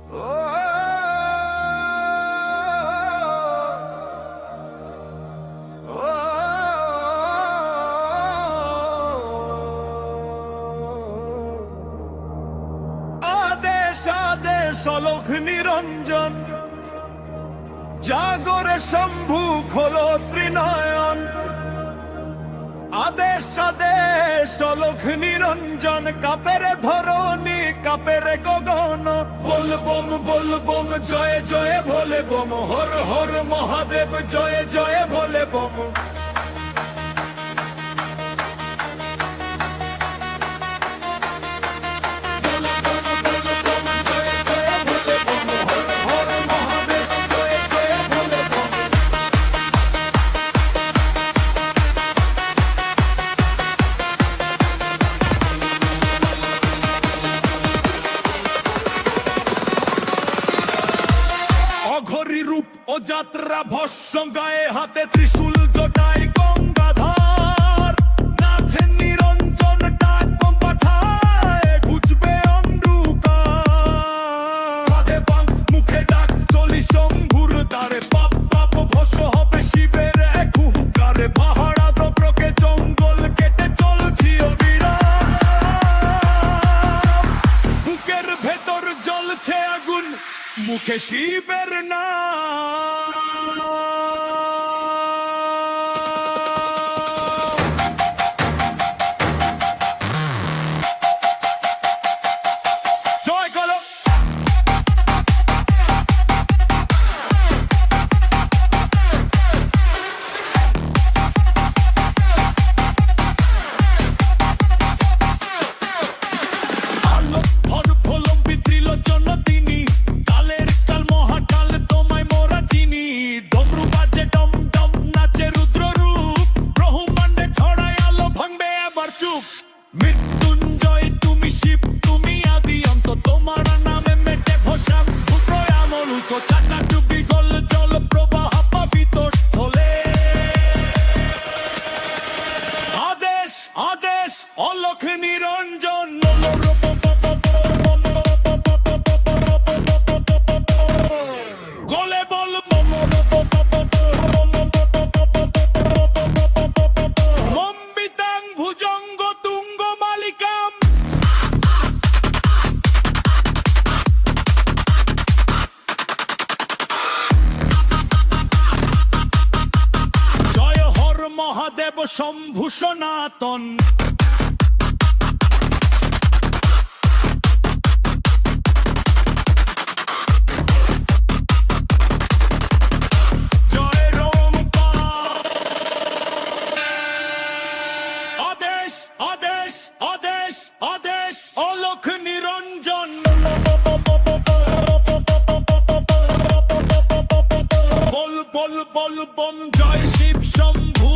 আদেশ আদেশ অলোক নিরঞ্জন, জাগরে শম্ভু খোলো ত্রিনয়ন। আদেশ আদেশ অলোক নিরঞ্জন, কাপেরে ধরণী কাপেরে গগন। বল বম বল বম জয় জয় ভোলে বম, হর হর মহাদেব জয় জয় ভোলে বম। অঘরী রূপ ও যাত্রা ভস্য, গায়ে হাতে ত্রিশূল জটায় গঙ্গাধর। নাচেন নিরঞ্জন ডাক পাঠায়, ঘুচবে অন্ধকার। কাঁধে বাঁক মুখে ডাক চলি শম্ভুর দ্বারে, পাপ পাপ ভস্য হবে শিবের এক হুঙ্কারে। পাহাড়া দ্রব্রকে জঙ্গল কেটে চলছি অবিরাম, বুকের ভেতর জ্বলছে আগুন, মুখে শিবের নাম। জয় করো। আলো ভর ভোলম্বী ত্রিলোচন তিনি, কালের কাল মহাকাল তোমায় মোরা চিনি। ডমরু বাজে ডম ডম, নাচে রুদ্র রূপ, ব্রহ্মাণ্ডে ছড়ায় আলো, ভাঙবে এবার চুপ। মৃত্যুঞ্জয় তুমি শিব, তুমি আদি অন্ত, তোমার নামে মেটে ভসাম প্রয়ামল। তো চাকা ডুবি গল জল প্রবাহ পাবিত স্থলে। আদেশ আদেশ অলোক নিরঞ্জন, গলে বল মম্বিতাং ভুজঙ্গ তুঙ্গ মালিকাম। জয় হর মহাদেব শম্ভু সনাতন। জয় রোমপাল। আদেশ আদেশ আদেশ আদেশ অলোক নিরঞ্জন। বল বল বল বম জয় শিব শম্ভু।